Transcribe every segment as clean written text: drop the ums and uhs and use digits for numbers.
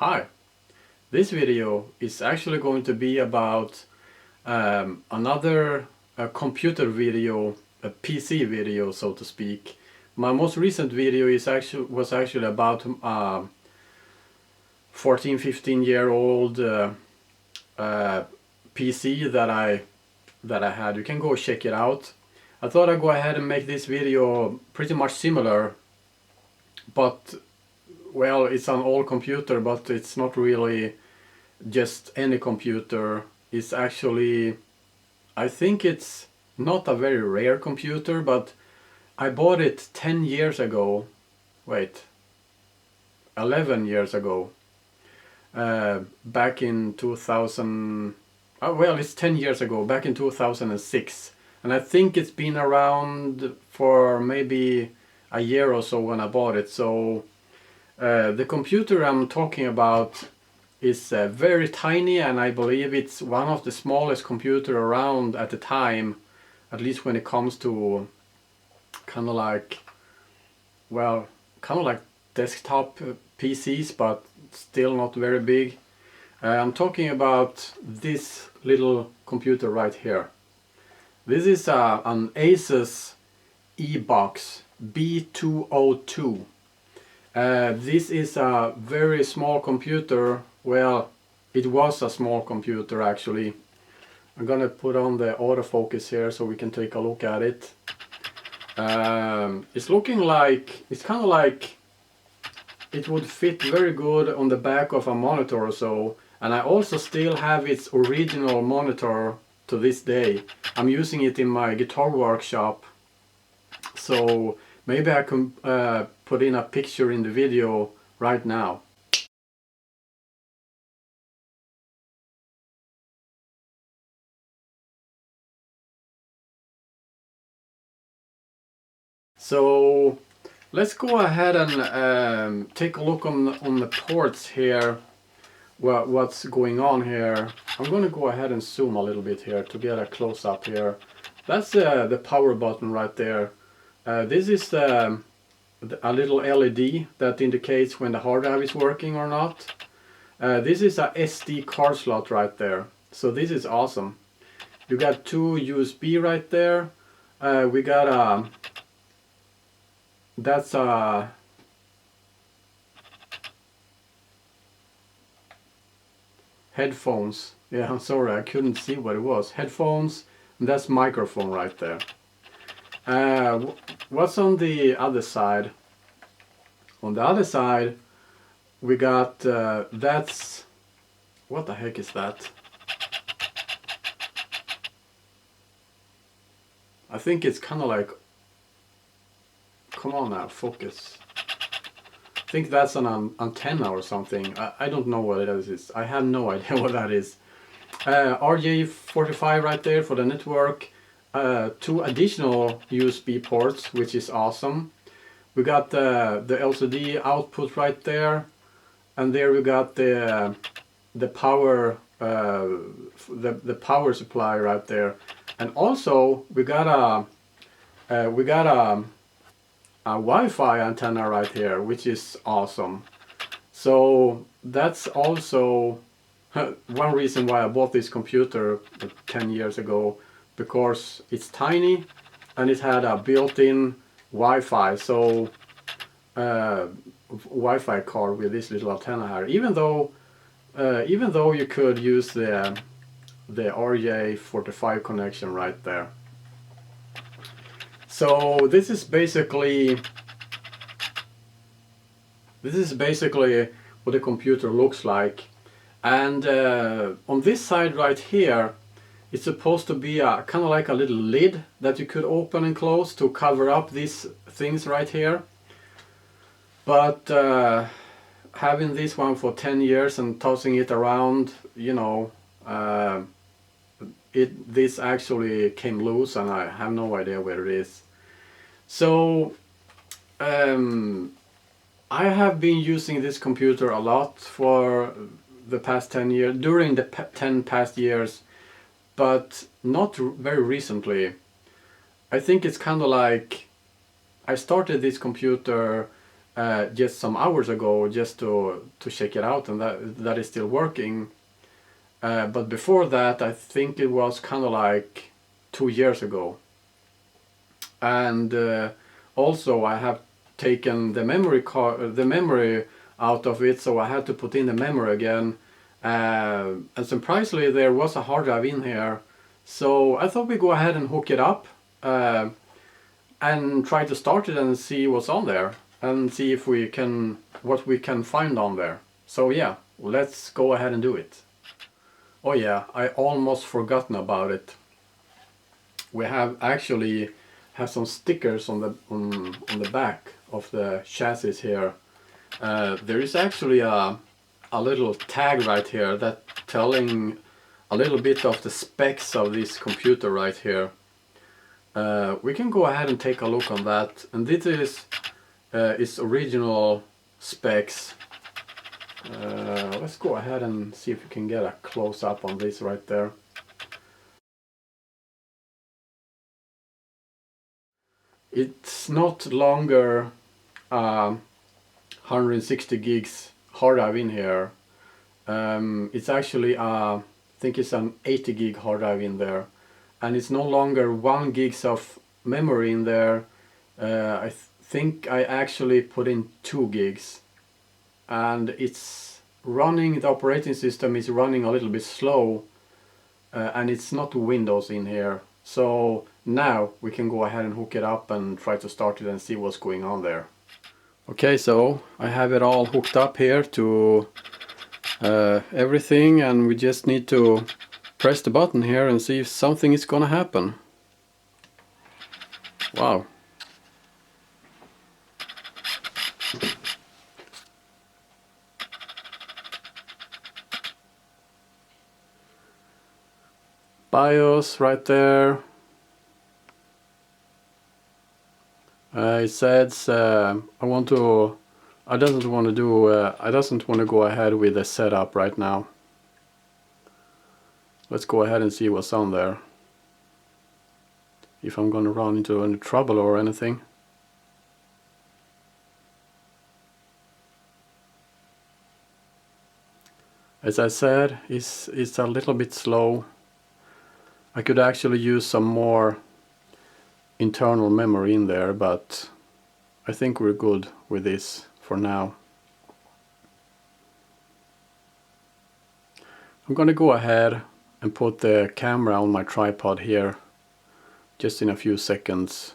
Hi, this video is actually going to be about another computer video, a PC video so to speak. My most recent video was actually about 14-15-year-old PC that I had. You can go check it out. I thought I'd go ahead and make this video pretty much similar, but well, it's an old computer, but it's not really just any computer. It's actually, I think it's not a very rare computer, but I bought it 10 years ago. Wait, 11 years ago. Back in 2000, well, it's 10 years ago, back in 2006. And I think it's been around for maybe a year or so when I bought it. So the computer I'm talking about is very tiny, and I believe it's one of the smallest computer around at the time, at least when it comes to kind of like desktop PCs, but still not very big. I'm talking about this little computer right here. This is an Asus EeeBox B202. This is a very small computer. Well, it was a small computer actually. I'm gonna put on the autofocus here so we can take a look at it. It's looking like, it's kind of like it would fit very good on the back of a monitor or so. And I also still have its original monitor to this day. I'm using it in my guitar workshop, so maybe I can put in a picture in the video right now. So let's go ahead and take a look on the ports here. What's going on here. I'm going to go ahead and zoom a little bit here to get a close-up here. That's the power button right there. This is a little LED that indicates when the hard drive is working or not. This is a SD card slot right there. So this is awesome. You got two USB right there. We got that's a headphones. Yeah, I'm sorry, I couldn't see what it was. Headphones, and that's microphone right there. What's on the other side? On the other side, we got that's, what the heck is that? I think it's kind of like, come on now, focus. I think that's an antenna or something. I don't know what it is. I have no idea what that is. RJ45 right there for the network. Two additional USB ports, which is awesome. We got the LCD output right there, and there we got the power the power supply right there, and also we got a Wi-Fi antenna right here, which is awesome. So that's also one reason why I bought this computer 10 years ago, because it's tiny and it had a built-in Wi-Fi, so Wi-Fi card with this little antenna here. Even though you could use the RJ45 connection right there. So this is basically what the computer looks like. And on this side right here, it's supposed to be a kind of like a little lid that you could open and close to cover up these things right here. But having this one for 10 years and tossing it around, you know, this actually came loose and I have no idea where it is. So I have been using this computer a lot for the past 10 years, during the 10 past years, but not very recently. I think it's kind of like I started this computer just some hours ago just to check it out, and that is still working. But before that, I think it was kind of like 2 years ago. And also I have taken the memory out of it, so I had to put in the memory again. And surprisingly, there was a hard drive in here, so I thought we'd go ahead and hook it up and try to start it and see what's on there, and see if what we can find on there. So yeah, let's go ahead and do it. Oh yeah, I almost forgotten about it. We have actually some stickers on the back of the chassis here. There is actually a little tag right here that telling a little bit of the specs of this computer right here. We can go ahead and take a look on that, and this is its original specs. Let's go ahead and see if we can get a close-up on this right there. It's not longer 160 gigs hard drive in here. It's actually I think it's an 80 gig hard drive in there, and it's no longer 1 gigs of memory in there. I think I actually put in 2 gigs, and it's running, the operating system is running a little bit slow, and it's not Windows in here. So now we can go ahead and hook it up and try to start it and see what's going on there. Okay, so I have it all hooked up here to everything, and we just need to press the button here and see if something is gonna happen. Wow. BIOS right there. It says I doesn't want to go ahead with the setup right now. Let's go ahead and see what's on there, if I'm gonna run into any trouble or anything. As I said, it's a little bit slow. I could actually use some more internal memory in there, but I think we're good with this for now. I'm gonna go ahead and put the camera on my tripod here just in a few seconds.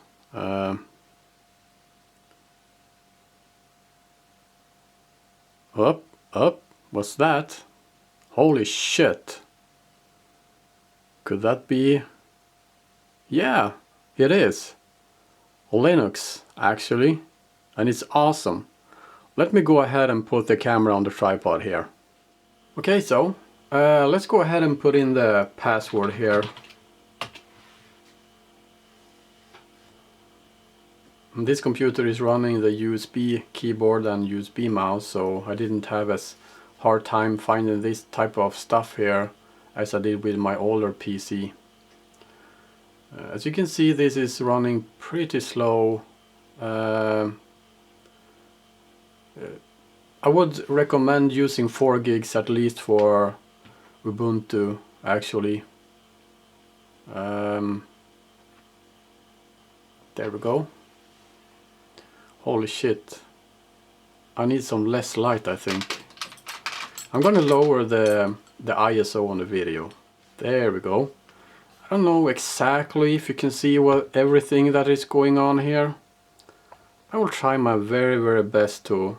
Up, what's that? Holy shit! Could that be? Yeah, it is. Linux, actually. And it's awesome. Let me go ahead and put the camera on the tripod here. Okay, so let's go ahead and put in the password here. And this computer is running the USB keyboard and USB mouse, so I didn't have as hard time finding this type of stuff here as I did with my older PC. As you can see, this is running pretty slow. I would recommend using 4 gigs at least for Ubuntu, actually. There we go. Holy shit. I need some less light, I think. I'm gonna lower the ISO on the video. There we go. I don't know exactly if you can see everything that is going on here. I will try my very best to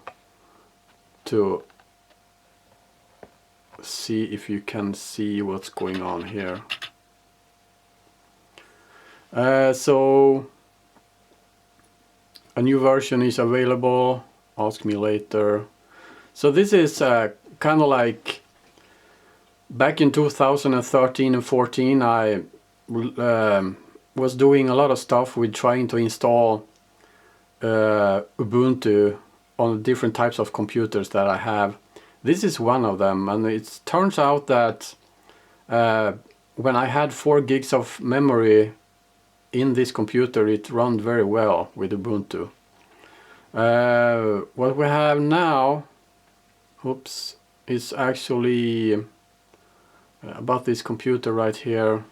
see if you can see what's going on here. So a new version is available. Ask me later. So this is kind of like back in 2013 and 14. I was doing a lot of stuff with trying to install Ubuntu on different types of computers that I have. This is one of them, and it turns out that when I had 4 gigs of memory in this computer, it ran very well with Ubuntu. What we have now, oops, is actually about this computer right here.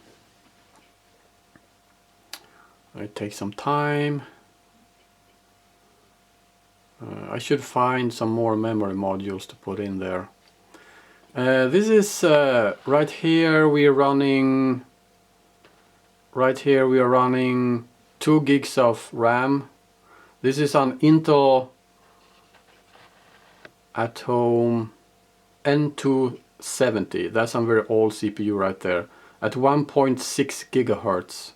It takes some time. I should find some more memory modules to put in there. This is right here we are running 2 gigs of RAM. This is an Intel at home N270. That's a very old CPU right there at 1.6 gigahertz.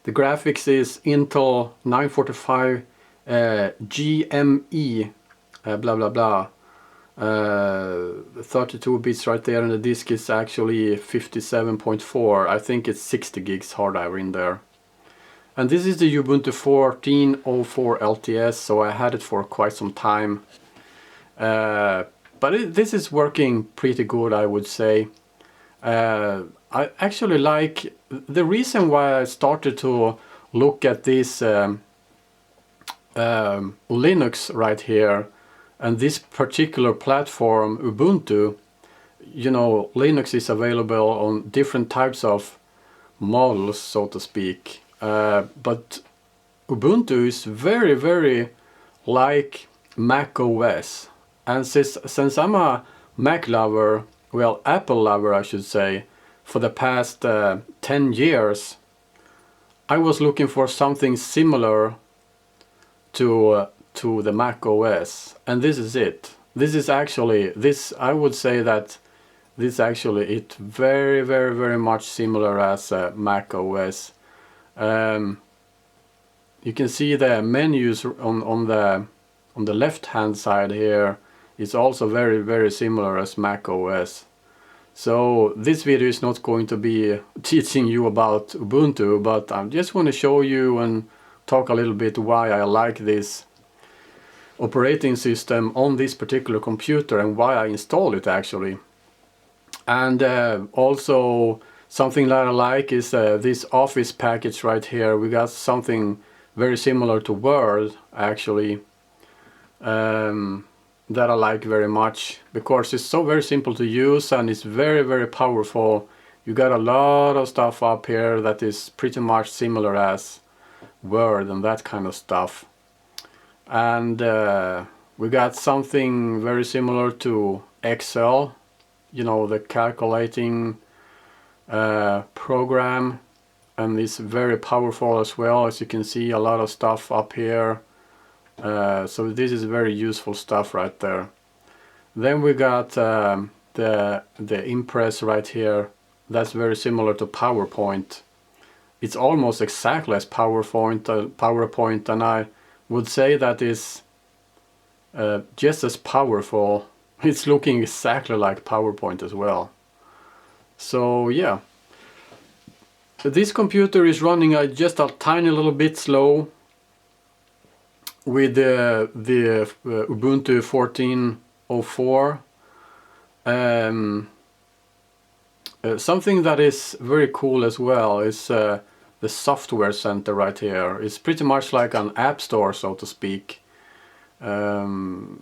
The graphics is Intel 945 GME blah blah blah. 32 bits right there, and the disk is actually 57.4. I think it's 60 gigs hard drive in there. And this is the Ubuntu 14.04 LTS, so I had it for quite some time. But this is working pretty good, I would say. I actually like the reason why I started to look at this Linux right here and this particular platform Ubuntu. You know, Linux is available on different types of models, so to speak, but Ubuntu is very, very like Mac OS. And since I'm a Mac lover, well, Apple lover I should say, for the past 10 years, I was looking for something similar to the Mac OS, and this is it. This is actually, I would say that this actually it's very, very, very much similar as Mac OS. You can see the menus on the left hand side here is also very, very similar as Mac OS. So this video is not going to be teaching you about Ubuntu, but I just want to show you and talk a little bit why I like this operating system on this particular computer and why I installed it actually. And also something that I like is this Office package right here. We got something very similar to Word actually, that I like very much because it's so very simple to use and it's very, very powerful. You got a lot of stuff up here that is pretty much similar as Word and that kind of stuff. And we got something very similar to Excel, you know, the calculating program, and it's very powerful as well. As you can see, a lot of stuff up here. So this is very useful stuff right there. Then we got the Impress right here. That's very similar to PowerPoint. It's almost exactly as PowerPoint, and I would say that is just as powerful. It's looking exactly like PowerPoint as well. So yeah, this computer is running just a tiny little bit slow with the Ubuntu 14.04. Something that is very cool as well is the software center right here. It's pretty much like an app store, so to speak. And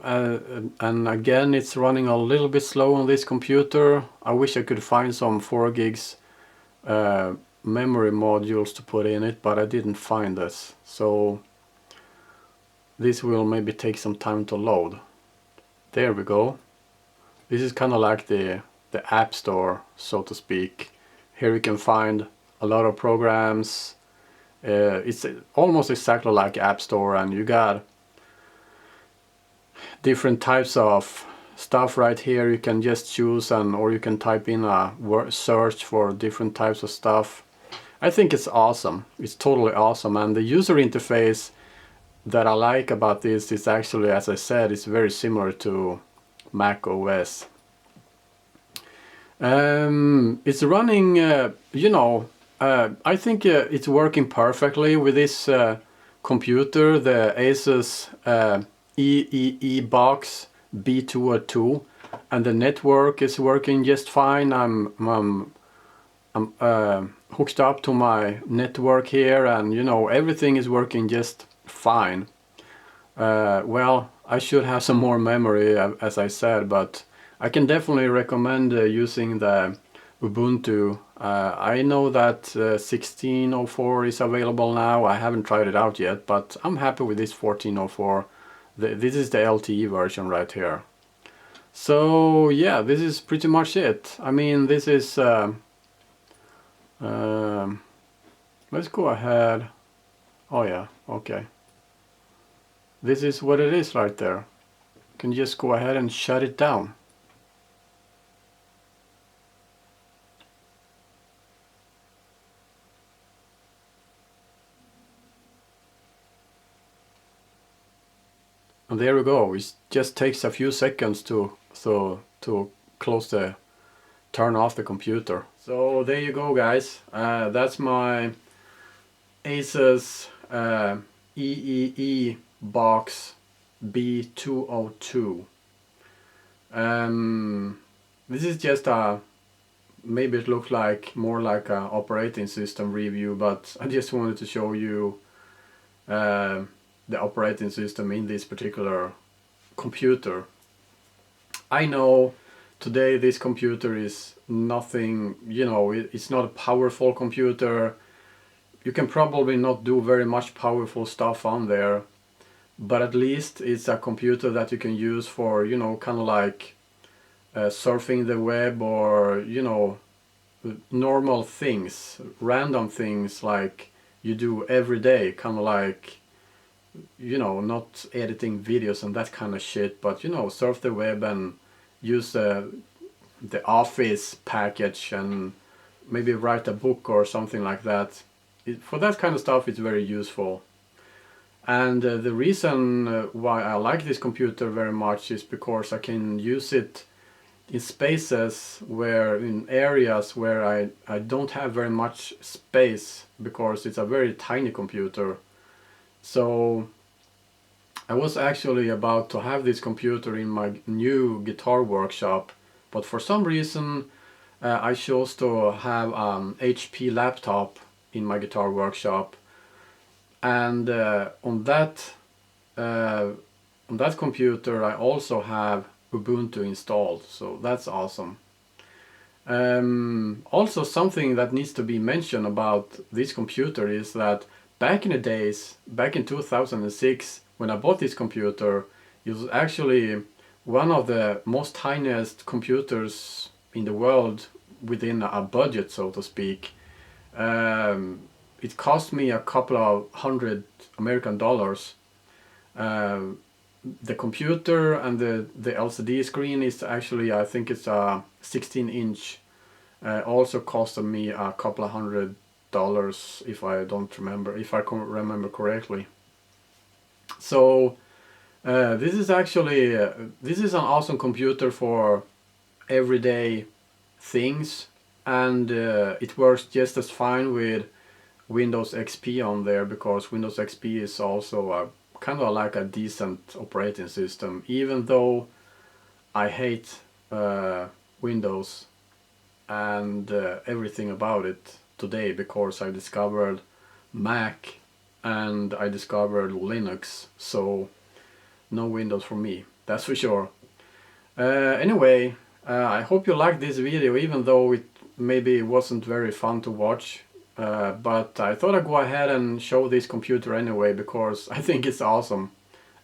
again, it's running a little bit slow on this computer. I wish I could find some 4 gigs memory modules to put in it, but I didn't find this. So this will maybe take some time to load. There we go. This is kind of like the app store, so to speak. Here you can find a lot of programs. It's almost exactly like app store, and you got different types of stuff right here. You can just choose or you can type in a search for different types of stuff. I think it's awesome. It's totally awesome, and the user interface that I like about this is actually, as I said, it's very similar to Mac OS. It's running, you know, I think it's working perfectly with this computer, the Asus EeeBox B202, and the network is working just fine. I'm hooked up to my network here, and you know, everything is working just fine. Well, I should have some more memory, as I said, but I can definitely recommend using the Ubuntu. I know that 16.04 is available now. I haven't tried it out yet, but I'm happy with this 14.04. This is the LTE version right here. So yeah, this is pretty much it. I mean, this is let's go ahead. Oh yeah, okay. This is what it is right there. You can just go ahead and shut it down. And there we go. It just takes a few seconds to close the turn off the computer. So there you go, guys. That's my Asus EeeBox B202. This is just maybe it looks like more like a operating system review, but I just wanted to show you the operating system in this particular computer. I know today this computer is nothing, you know, it's not a powerful computer. You can probably not do very much powerful stuff on there, but at least it's a computer that you can use for, you know, kind of like surfing the web, or, you know, normal things, random things like you do every day, kind of like, you know, not editing videos and that kind of shit, but, you know, surf the web and use the Office package and maybe write a book or something like that. For that kind of stuff, it's very useful. And the reason why I like this computer very much is because I can use it in spaces where, in areas where I don't have very much space, because it's a very tiny computer. So I was actually about to have this computer in my new guitar workshop, but for some reason I chose to have an HP laptop in my guitar workshop, and on that computer I also have Ubuntu installed, so that's awesome. Also, something that needs to be mentioned about this computer is that back in the days, back in 2006, when I bought this computer, it was actually one of the most tiniest computers in the world within a budget, so to speak. It cost me a couple of $100 American. The computer and the LCD screen is actually, I think it's a 16-inch. Also costed me a couple of $100, if I can remember correctly. So this is actually this is an awesome computer for everyday things, and it works just as fine with Windows XP on there, because Windows XP is also a kind of like a decent operating system, even though I hate Windows and everything about it today, because I discovered Mac and I discovered Linux, so no Windows for me, that's for sure. Anyway, I hope you liked this video, even though it maybe wasn't very fun to watch. But I thought I'd go ahead and show this computer anyway, because I think it's awesome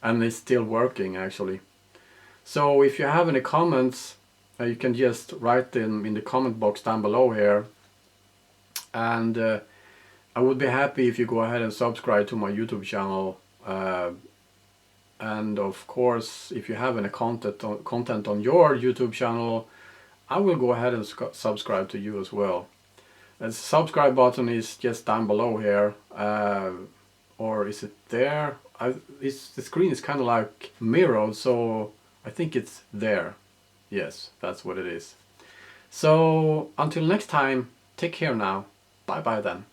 and it's still working actually. So if you have any comments, you can just write them in the comment box down below here, and I would be happy if you go ahead and subscribe to my YouTube channel. And of course, if you have any content on your YouTube channel, I will go ahead and subscribe to you as well. The subscribe button is just down below here, or is it there? The screen is kind of like mirrored, so I think it's there. Yes, that's what it is. So until next time, take care now. Bye bye then.